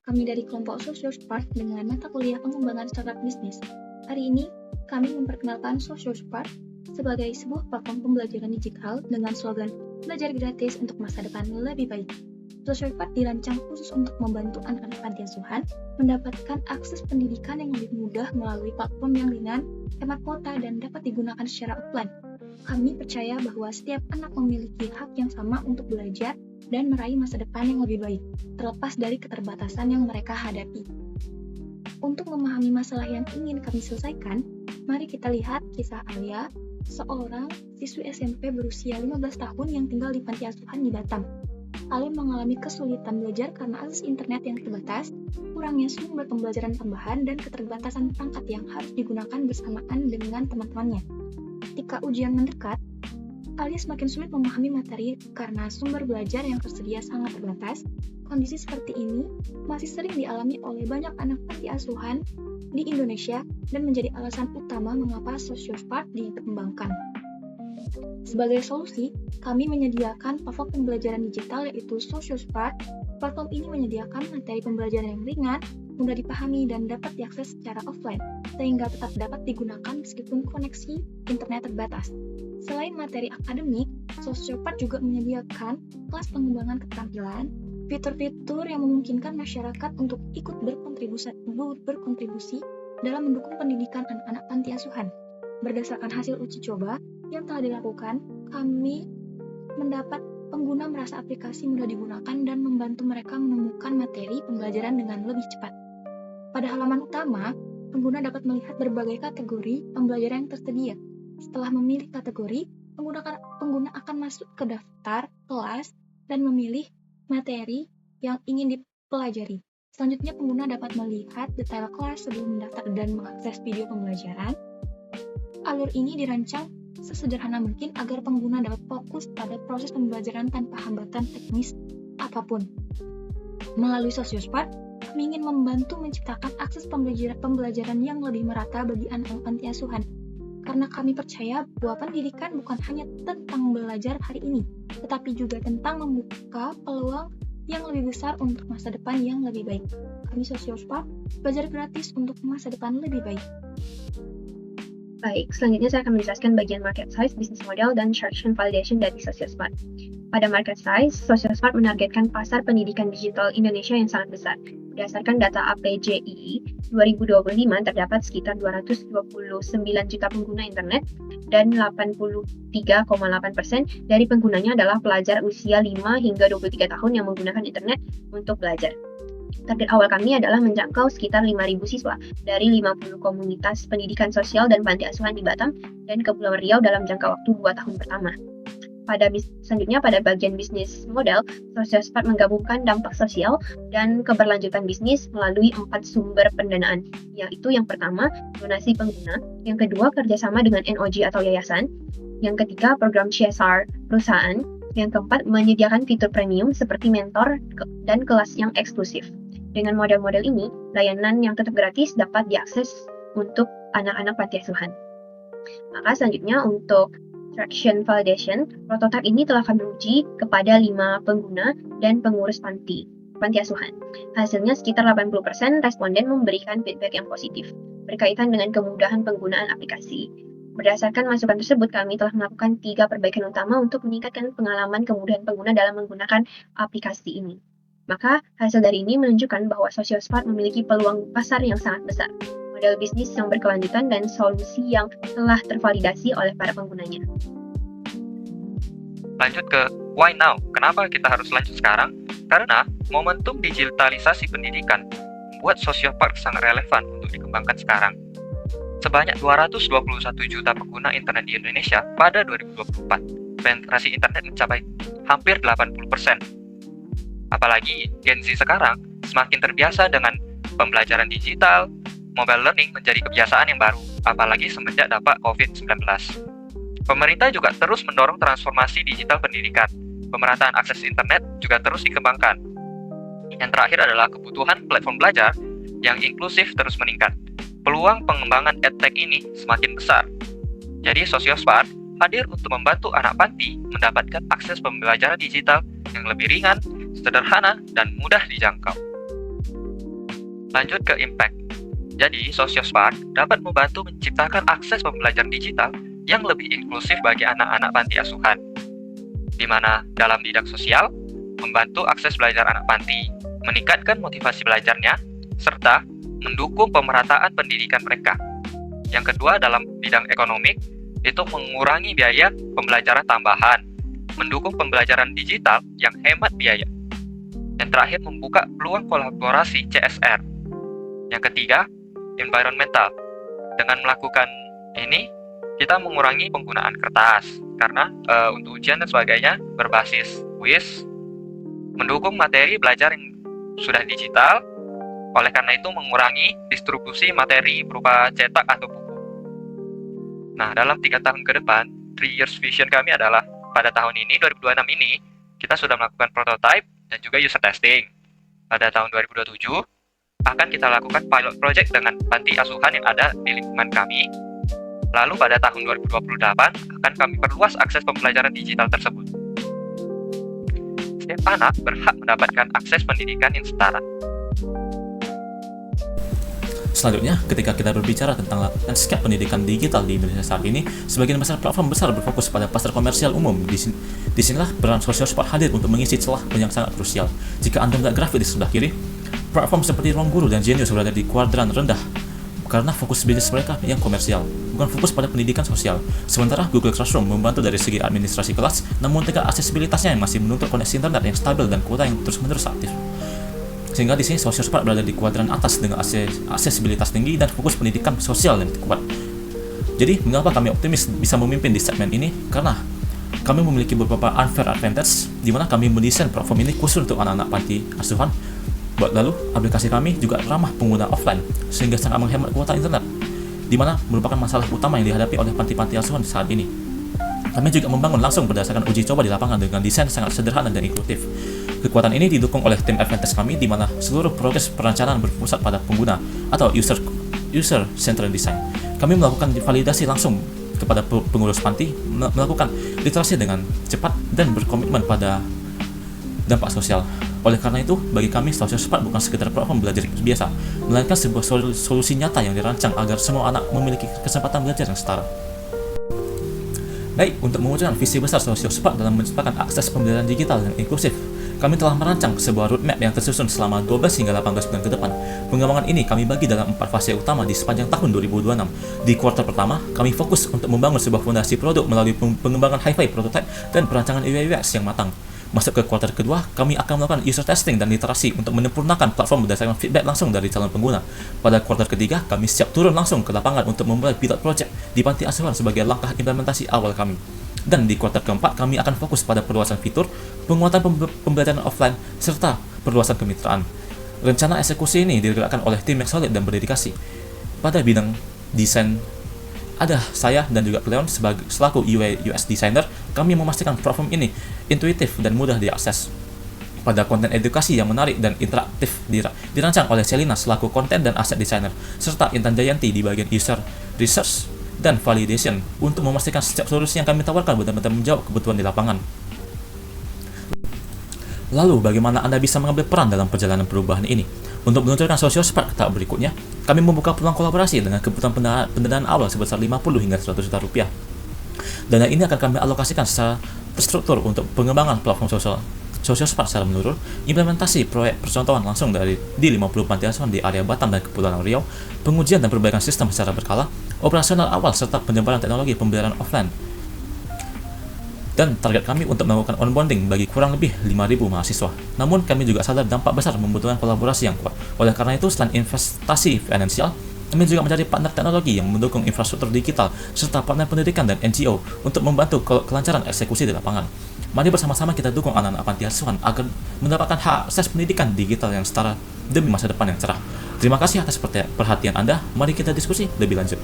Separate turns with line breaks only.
Kami dari kelompok SocioSpark dengan mata kuliah pengembangan startup bisnis. Hari ini, kami memperkenalkan SocioSpark sebagai sebuah platform pembelajaran digital dengan slogan belajar gratis untuk masa depan lebih baik. SocioSpark dirancang khusus untuk membantu anak-anak panti asuhan mendapatkan akses pendidikan yang lebih mudah melalui platform yang ringan, hemat kuota, dan dapat digunakan secara offline. Kami percaya bahwa setiap anak memiliki hak yang sama untuk belajar dan meraih masa depan yang lebih baik, terlepas dari keterbatasan yang mereka hadapi. Untuk memahami masalah yang ingin kami selesaikan, mari kita lihat kisah Alia, seorang siswi SMP berusia 15 tahun yang tinggal di panti asuhan di Batam. Alia mengalami kesulitan belajar karena akses internet yang terbatas, kurangnya sumber pembelajaran tambahan, dan keterbatasan perangkat yang harus digunakan bersamaan dengan teman-temannya. Ketika ujian mendekat, Alia semakin sulit memahami materi karena sumber belajar yang tersedia sangat terbatas. Kondisi seperti ini masih sering dialami oleh banyak anak panti asuhan di Indonesia dan menjadi alasan utama mengapa SocioSpark dikembangkan. Sebagai solusi, kami menyediakan platform pembelajaran digital yaitu SocioSpark. Platform ini menyediakan materi pembelajaran yang ringan, mudah dipahami, dan dapat diakses secara offline, sehingga tetap dapat digunakan meskipun koneksi internet terbatas. Selain materi akademik, SocioSpark juga menyediakan kelas pengembangan keterampilan, fitur-fitur yang memungkinkan masyarakat untuk ikut berkontribusi dalam mendukung pendidikan anak-anak panti asuhan. Berdasarkan hasil uji coba yang telah dilakukan, kami mendapat pengguna merasa aplikasi mudah digunakan dan membantu mereka menemukan materi pembelajaran dengan lebih cepat. Pada halaman utama, pengguna dapat melihat berbagai kategori pembelajaran yang tersedia. Setelah memilih kategori, pengguna akan masuk ke daftar kelas dan memilih materi yang ingin dipelajari. Selanjutnya, pengguna dapat melihat detail kelas sebelum mendaftar dan mengakses video pembelajaran. Alur ini dirancang sesederhana mungkin agar pengguna dapat fokus pada proses pembelajaran tanpa hambatan teknis apapun. Melalui SocioSpark, kami ingin membantu menciptakan akses pembelajaran yang lebih merata bagi anak-anak panti asuhan. Karena kami percaya bahwa pendidikan bukan hanya tentang belajar hari ini, tetapi juga tentang membuka peluang yang lebih besar untuk masa depan yang lebih baik. Kami SocioSpark, belajar gratis untuk masa depan lebih baik.
Baik, selanjutnya saya akan menjelaskan bagian market size, business model, dan traction validation dari SocioSpark. Pada market size, SocioSpark menargetkan pasar pendidikan digital Indonesia yang sangat besar. Berdasarkan data APJII 2025, terdapat sekitar 229 juta pengguna internet dan 83,8% dari penggunanya adalah pelajar usia 5 hingga 23 tahun yang menggunakan internet untuk belajar. Target awal kami adalah menjangkau sekitar 5.000 siswa dari 50 komunitas pendidikan sosial dan panti asuhan di Batam dan Kepulauan Riau dalam jangka waktu 2 tahun pertama. Selanjutnya, pada bagian bisnis model, SocioSpark menggabungkan dampak sosial dan keberlanjutan bisnis melalui 4 sumber pendanaan, yaitu yang pertama, donasi pengguna, yang kedua, kerjasama dengan NOG atau yayasan, yang ketiga, program CSR perusahaan, yang keempat, menyediakan fitur premium seperti mentor dan kelas yang eksklusif. Dengan model-model ini, layanan yang tetap gratis dapat diakses untuk anak-anak panti asuhan. Maka selanjutnya untuk traction validation, prototipe ini telah kami uji kepada 5 pengguna dan pengurus panti asuhan. Hasilnya sekitar 80% responden memberikan feedback yang positif berkaitan dengan kemudahan penggunaan aplikasi. Berdasarkan masukan tersebut, kami telah melakukan 3 perbaikan utama untuk meningkatkan pengalaman kemudahan pengguna dalam menggunakan aplikasi ini. Maka, hasil dari ini menunjukkan bahwa SocioSpark memiliki peluang pasar yang sangat besar, model bisnis yang berkelanjutan, dan solusi yang telah tervalidasi oleh para penggunanya.
Lanjut ke why now? Kenapa kita harus lanjut sekarang? Karena momentum digitalisasi pendidikan membuat SocioSpark sangat relevan untuk dikembangkan sekarang. Sebanyak 221 juta pengguna internet di Indonesia pada 2024. Penetrasi internet mencapai hampir 80%. Apalagi Gen Z sekarang semakin terbiasa dengan pembelajaran digital, mobile learning menjadi kebiasaan yang baru, apalagi semenjak dampak COVID-19. Pemerintah juga terus mendorong transformasi digital pendidikan. Pemerataan akses internet juga terus dikembangkan. Yang terakhir adalah kebutuhan platform belajar yang inklusif terus meningkat. Peluang pengembangan edtech ini semakin besar. Jadi SocioSpark hadir untuk membantu anak panti mendapatkan akses pembelajaran digital yang lebih ringan, sederhana, dan mudah dijangkau. Lanjut ke impact. Jadi, Sociospark dapat membantu menciptakan akses pembelajaran digital yang lebih inklusif bagi anak-anak panti asuhan, di mana dalam bidang sosial, membantu akses belajar anak panti, meningkatkan motivasi belajarnya, serta mendukung pemerataan pendidikan mereka. Yang kedua, dalam bidang ekonomik, itu mengurangi biaya pembelajaran tambahan, mendukung pembelajaran digital yang hemat biaya. Yang terakhir, membuka peluang kolaborasi CSR. Yang ketiga, environmental. Dengan melakukan ini, kita mengurangi penggunaan kertas, karena untuk ujian dan sebagainya berbasis WIS, mendukung materi belajar yang sudah digital, oleh karena itu mengurangi distribusi materi berupa cetak atau buku. Nah, dalam 3 tahun ke depan, 3 years vision kami adalah pada tahun ini, 2026 ini, kita sudah melakukan prototype dan juga user testing. Pada tahun 2027, akan kita lakukan pilot project dengan panti asuhan yang ada di lingkungan kami. Lalu pada tahun 2028 akan kami perluas akses pembelajaran digital tersebut. Setiap anak berhak mendapatkan akses pendidikan yang setara.
Selanjutnya, ketika kita berbicara tentang landscape pendidikan digital di Indonesia saat ini, sebagian besar platform besar berfokus pada pasar komersial umum. Disinilah peran Sociospark hadir untuk mengisi celah yang sangat krusial. Jika Anda melihat grafik di sebelah kiri, platform seperti Ruang Guru dan Genius berada di kuadran rendah karena fokus bisnis mereka yang komersial, bukan fokus pada pendidikan sosial. Sementara Google Classroom membantu dari segi administrasi kelas, namun tingkat aksesibilitasnya yang masih menuntut koneksi internet yang stabil dan kuota yang terus-menerus aktif. Sehingga di sini Sociospark berada di kuadran atas dengan aksesibilitas tinggi dan fokus pendidikan sosial yang kuat. Jadi, mengapa kami optimis bisa memimpin di segmen ini? Karena kami memiliki beberapa unfair advantage, di mana kami mendesain platform ini khusus untuk anak-anak panti asuhan. Lalu, aplikasi kami juga ramah pengguna offline, sehingga sangat menghemat kuota internet, di mana merupakan masalah utama yang dihadapi oleh panti-panti asuhan saat ini. Kami juga membangun langsung berdasarkan uji coba di lapangan dengan desain sangat sederhana dan inklusif. Kekuatan ini didukung oleh tim advantage kami, di mana seluruh proses perencanaan berpusat pada pengguna atau user-centered design. Kami melakukan validasi langsung kepada pengurus panti, melakukan literasi dengan cepat dan berkomitmen pada dampak sosial. Oleh karena itu, bagi kami, Sociospark bukan sekedar platform belajar biasa, melainkan sebuah solusi nyata yang dirancang agar semua anak memiliki kesempatan belajar yang setara. Baik, untuk mewujudkan visi besar Sociospark dalam menciptakan akses pembelajaran digital yang inklusif, kami telah merancang sebuah roadmap yang tersusun selama 12 hingga 18 bulan ke depan. Pengembangan ini kami bagi dalam 4 fase utama di sepanjang tahun 2026. Di kuartal pertama, kami fokus untuk membangun sebuah fondasi produk melalui pengembangan hi-fi prototype dan perancangan UI UX yang matang. Masuk ke kuartal kedua, kami akan melakukan user testing dan literasi untuk menyempurnakan platform berdasarkan feedback langsung dari calon pengguna. Pada kuartal ketiga, kami siap turun langsung ke lapangan untuk memulai pilot project di panti asuhan sebagai langkah implementasi awal kami. Dan di kuartal keempat, kami akan fokus pada perluasan fitur, penguatan pembelajaran offline, serta perluasan kemitraan. Rencana eksekusi ini digerakkan oleh tim yang solid dan berdedikasi. Pada bidang desain, ada saya dan juga Cleon selaku UI UX designer. Kami memastikan platform ini intuitif dan mudah diakses. Pada konten edukasi yang menarik dan interaktif dirancang oleh Selina selaku konten dan aset designer, serta Intan Jayanti di bagian user research dan validation untuk memastikan setiap solusi yang kami tawarkan benar-benar menjawab kebutuhan di lapangan. Lalu, bagaimana Anda bisa mengambil peran dalam perjalanan perubahan ini? Untuk meluncurkan Sociospark tahap berikutnya, kami membuka peluang kolaborasi dengan kebutuhan pendanaan awal sebesar 50 hingga 100 juta rupiah. Dana ini akan kami alokasikan secara terstruktur untuk pengembangan platform Sociospark secara menyeluruh, implementasi proyek percontohan langsung di 50 panti asuhan di area Batam dan Kepulauan Riau, pengujian dan perbaikan sistem secara berkala, operasional awal serta penyebaran teknologi pembelajaran offline. Dan target kami untuk melakukan onboarding bagi kurang lebih 5.000 mahasiswa. Namun kami juga sadar dampak besar membutuhkan kolaborasi yang kuat. Oleh karena itu, selain investasi finansial, kami juga mencari partner teknologi yang mendukung infrastruktur digital serta partner pendidikan dan NGO untuk membantu kelancaran eksekusi di lapangan. Mari bersama-sama kita dukung anak-anak panti asuhan agar mendapatkan hak akses pendidikan digital yang setara demi masa depan yang cerah. Terima kasih atas perhatian Anda. Mari kita diskusi lebih lanjut.